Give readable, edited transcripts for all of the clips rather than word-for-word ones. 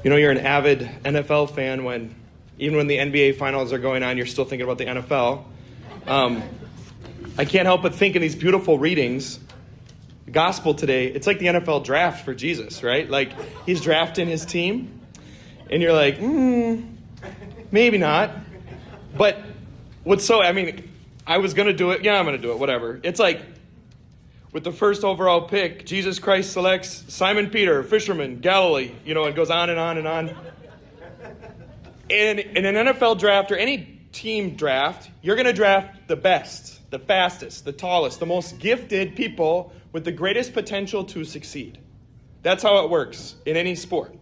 You know, you're an avid NFL fan when, even when the NBA finals are going on, you're still thinking about the NFL. I can't help but think in these beautiful readings, the gospel today, it's like the NFL draft for Jesus, right? Like, he's drafting his team, and you're like, maybe not. But I was going to do it. Yeah, I'm going to do it, whatever. It's like, with the first overall pick, Jesus Christ selects Simon Peter, fisherman, Galilee. You know, it goes on and on and on. And in an NFL draft or any team draft, you're going to draft the best, the fastest, the tallest, the most gifted people with the greatest potential to succeed. That's how it works in any sport.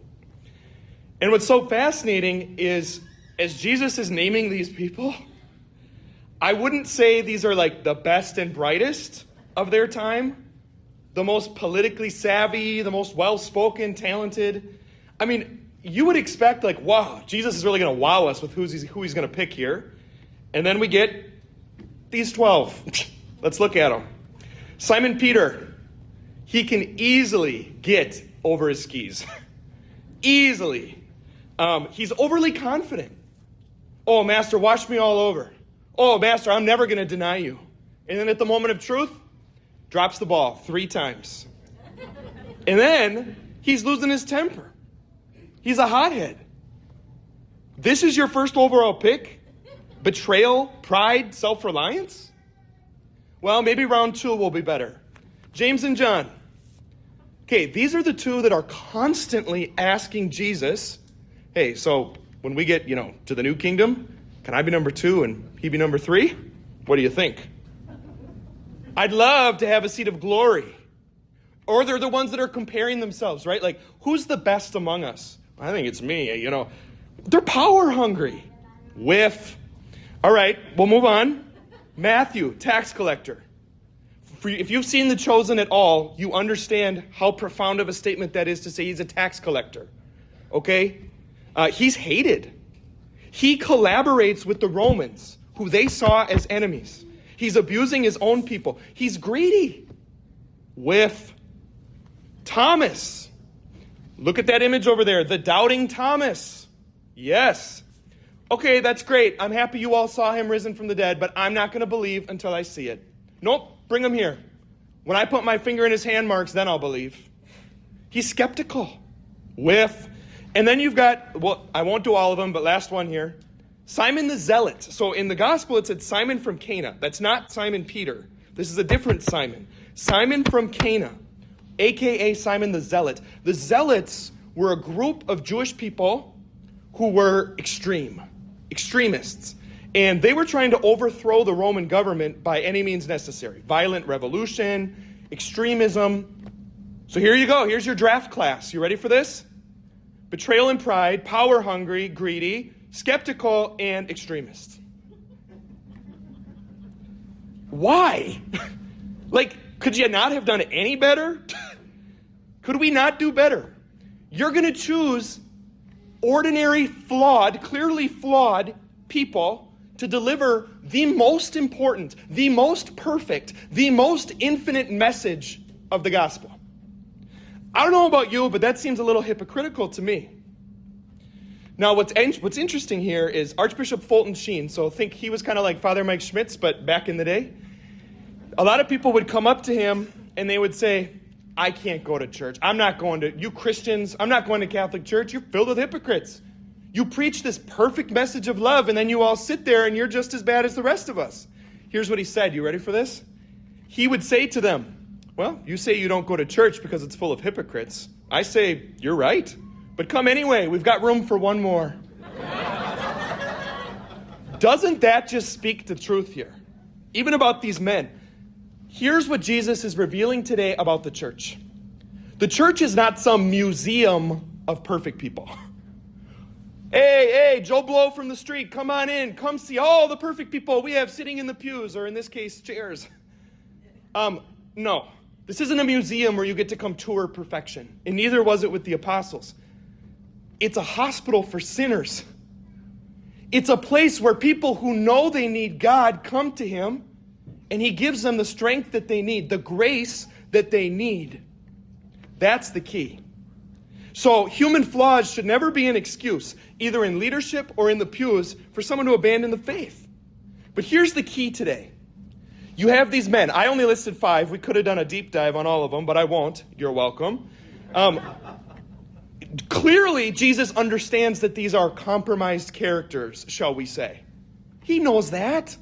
And what's so fascinating is, as Jesus is naming these people, I wouldn't say these are like the best and brightest of their time, the most politically savvy, the most well-spoken, talented. I mean, you would expect like, wow, Jesus is really going to wow us with who he's going to pick here. And then we get these 12. Let's look at them. Simon Peter, he can easily get over his skis. Easily. He's overly confident. Oh, Master, wash me all over. Oh, Master, I'm never going to deny you. And then at the moment of truth, drops the ball 3 times. And then he's losing his temper. He's a hothead. This is your first overall pick? Betrayal, pride, self-reliance? Well, maybe round 2 will be better. James and John. Okay, these are the 2 that are constantly asking Jesus, hey, so when we get, to the new kingdom, can I be number 2 and he be number 3? What do you think? I'd love to have a seat of glory. Or they're the ones that are comparing themselves, right? Like, who's the best among us? I think it's me, They're power hungry. Whiff. All right, we'll move on. Matthew, tax collector. If you've seen The Chosen at all, you understand how profound of a statement that is to say he's a tax collector. Okay? He's hated. He collaborates with the Romans, who they saw as enemies. He's abusing his own people. He's greedy. Whiff. Thomas. Look at that image over there. The doubting Thomas. Yes. Okay, that's great. I'm happy you all saw him risen from the dead, but I'm not going to believe until I see it. Nope, bring him here. When I put my finger in his hand marks, then I'll believe. He's skeptical. Whiff. And then you've got, I won't do all of them, but last one here. Simon the Zealot. So in the gospel, it said Simon from Cana. That's not Simon Peter. This is a different Simon. Simon from Cana, a.k.a. Simon the Zealot. The Zealots were a group of Jewish people who were extremists. And they were trying to overthrow the Roman government by any means necessary. Violent revolution, extremism. So here you go. Here's your draft class. You ready for this? Betrayal and pride, power hungry, greedy, skeptical, and extremist. Why? Could you not have done any better? Could we not do better? You're going to choose ordinary, flawed, clearly flawed people to deliver the most important, the most perfect, the most infinite message of the gospel. I don't know about you, but that seems a little hypocritical to me. Now, what's interesting here is Archbishop Fulton Sheen, so think he was kind of like Father Mike Schmitz, but back in the day. A lot of people would come up to him and they would say, I can't go to church. You Christians, I'm not going to Catholic church. You're filled with hypocrites. You preach this perfect message of love, and then you all sit there and you're just as bad as the rest of us. Here's what he said. You ready for this? He would say to them, well, you say you don't go to church because it's full of hypocrites. I say, you're right. But come anyway. We've got room for one more. Doesn't that just speak the truth here? Even about these men. Here's what Jesus is revealing today about the church. The church is not some museum of perfect people. Hey, Joe Blow from the street, come on in. Come see all the perfect people we have sitting in the pews, or in this case, chairs. No. This isn't a museum where you get to come tour perfection. And neither was it with the apostles. It's a hospital for sinners. It's a place where people who know they need God come to him, and he gives them the strength that they need, the grace that they need. That's the key. So human flaws should never be an excuse, either in leadership or in the pews, for someone to abandon the faith. But here's the key today. You have these men. I only listed 5. We could have done a deep dive on all of them, but I won't. You're welcome. Clearly, Jesus understands that these are compromised characters, shall we say. He knows that.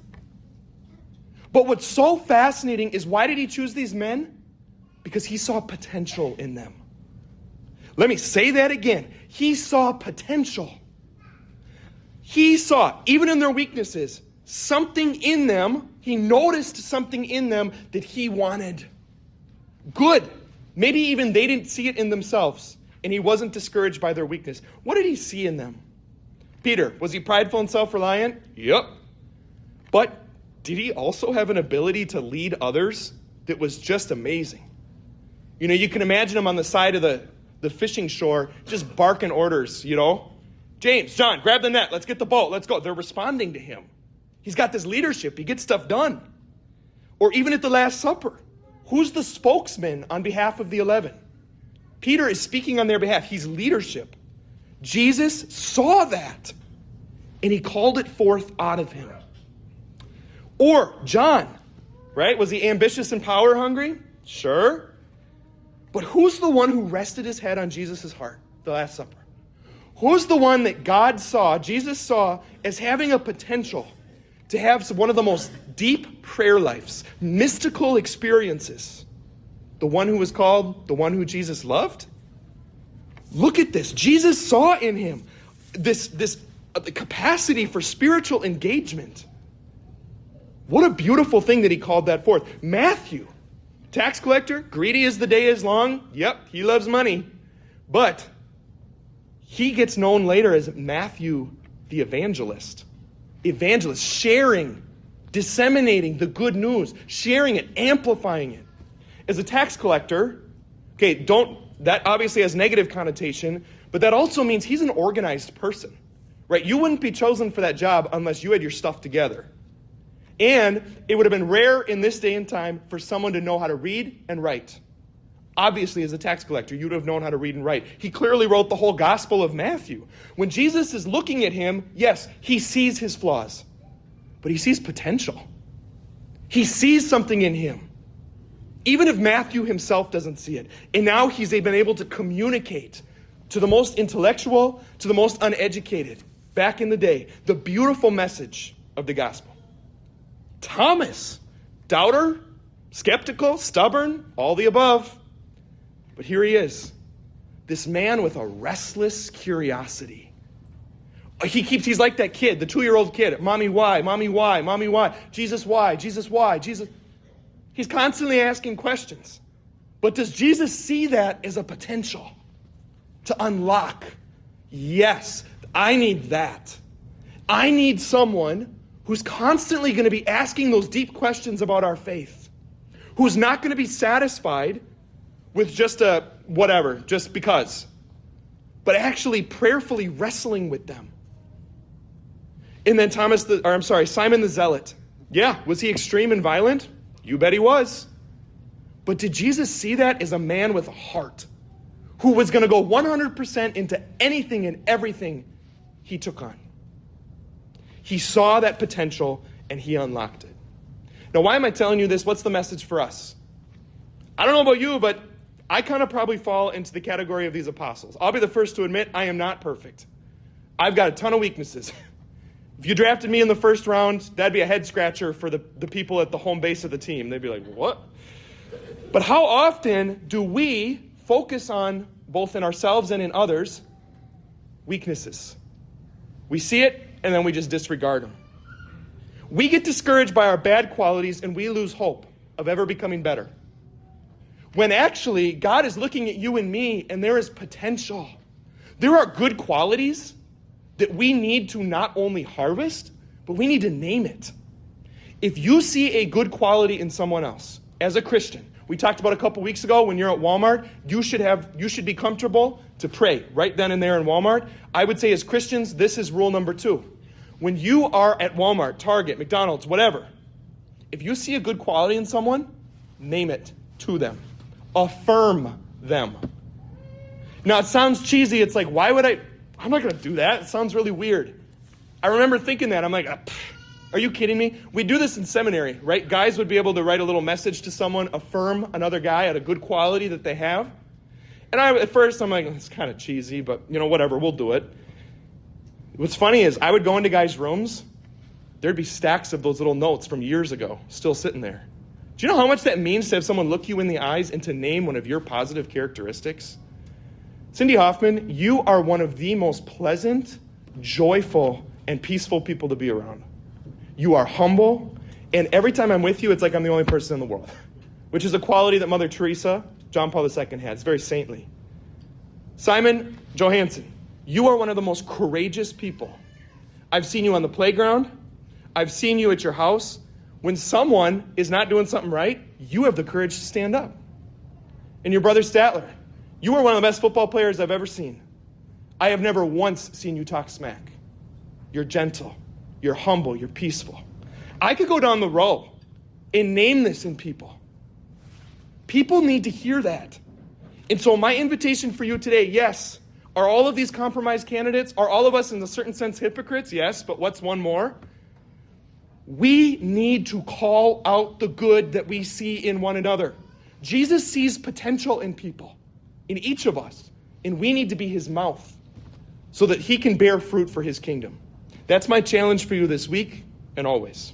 But what's so fascinating is, why did he choose these men? Because he saw potential in them. Let me say that again. He saw potential. He saw, even in their weaknesses, something in them. He noticed something in them that he wanted. Good. Maybe even they didn't see it in themselves, and he wasn't discouraged by their weakness. What did he see in them? Peter, was he prideful and self-reliant? Yep. But did he also have an ability to lead others that was just amazing? You know, you can imagine him on the side of the fishing shore just barking orders, you know. James, John, grab the net. Let's get the boat. Let's go. They're responding to him. He's got this leadership. He gets stuff done. Or even at the Last Supper, who's the spokesman on behalf of the 11? Peter is speaking on their behalf. He's leadership. Jesus saw that, and he called it forth out of him. Or John, right? Was he ambitious and power hungry? Sure. But who's the one who rested his head on Jesus' heart, the Last Supper? Who's the one that God saw, Jesus saw, as having a potential to have one of the most deep prayer lives, mystical experiences? The one who was called the one who Jesus loved? Look at this. Jesus saw in him this capacity for spiritual engagement. What a beautiful thing that he called that forth. Matthew, tax collector, greedy as the day is long. Yep, he loves money. But he gets known later as Matthew the evangelist. Evangelist, sharing, disseminating the good news, sharing it, amplifying it. As a tax collector, that obviously has negative connotation, but that also means he's an organized person, right? You wouldn't be chosen for that job unless you had your stuff together. And it would have been rare in this day and time for someone to know how to read and write. Obviously, as a tax collector, you'd have known how to read and write. He clearly wrote the whole Gospel of Matthew. When Jesus is looking at him, yes, he sees his flaws, but he sees potential. He sees something in him, even if Matthew himself doesn't see it. And now he's been able to communicate to the most intellectual, to the most uneducated, back in the day, the beautiful message of the gospel. Thomas, doubter, skeptical, stubborn, all the above. But here he is, this man with a restless curiosity. He's like that kid, the 2-year-old kid. Mommy, why? Mommy, why? Mommy, why? Jesus, why? Jesus, why? Jesus. He's constantly asking questions. But does Jesus see that as a potential to unlock? Yes, I need that. I need someone who's constantly going to be asking those deep questions about our faith, who's not going to be satisfied with just a whatever, just because, but actually prayerfully wrestling with them. And then Simon the Zealot. Yeah, was he extreme and violent? You bet he was. But did Jesus see that as a man with a heart who was going to go 100% into anything and everything he took on? He saw that potential and he unlocked it. Now, why am I telling you this? What's the message for us? I don't know about you, but I kind of probably fall into the category of these apostles. I'll be the first to admit I am not perfect. I've got a ton of weaknesses. If you drafted me in the first round, that'd be a head scratcher for the people at the home base of the team. They'd be like, what? But how often do we focus on, both in ourselves and in others, weaknesses? We see it, and then we just disregard them. We get discouraged by our bad qualities, and we lose hope of ever becoming better. When actually, God is looking at you and me, and there is potential. There are good qualities that we need to not only harvest, but we need to name it. If you see a good quality in someone else, as a Christian, we talked about a couple weeks ago when you're at Walmart, you should be comfortable to pray right then and there in Walmart. I would say as Christians, this is rule number 2. When you are at Walmart, Target, McDonald's, whatever, if you see a good quality in someone, name it to them. Affirm them. Now, it sounds cheesy. It's like, why would I'm not going to do that. It sounds really weird. I remember thinking that. I'm like, are you kidding me? We do this in seminary, right? Guys would be able to write a little message to someone, affirm another guy at a good quality that they have. And at first, I'm like, it's kind of cheesy, but, whatever, we'll do it. What's funny is I would go into guys' rooms. There'd be stacks of those little notes from years ago still sitting there. Do you know how much that means to have someone look you in the eyes and to name one of your positive characteristics? Cindy Hoffman, you are one of the most pleasant, joyful, and peaceful people to be around. You are humble, and every time I'm with you, it's like I'm the only person in the world, which is a quality that Mother Teresa, John Paul II had. It's very saintly. Simon Johansson, you are one of the most courageous people. I've seen you on the playground. I've seen you at your house. When someone is not doing something right, you have the courage to stand up. And your brother Statler, you are one of the best football players I've ever seen. I have never once seen you talk smack. You're gentle. You're humble. You're peaceful. I could go down the row and name this in people. People need to hear that. And so my invitation for you today, yes, are all of these compromised candidates, are all of us in a certain sense hypocrites? Yes, but what's one more? We need to call out the good that we see in one another. Jesus sees potential in people, in each of us, and we need to be his mouth so that he can bear fruit for his kingdom. That's my challenge for you this week and always.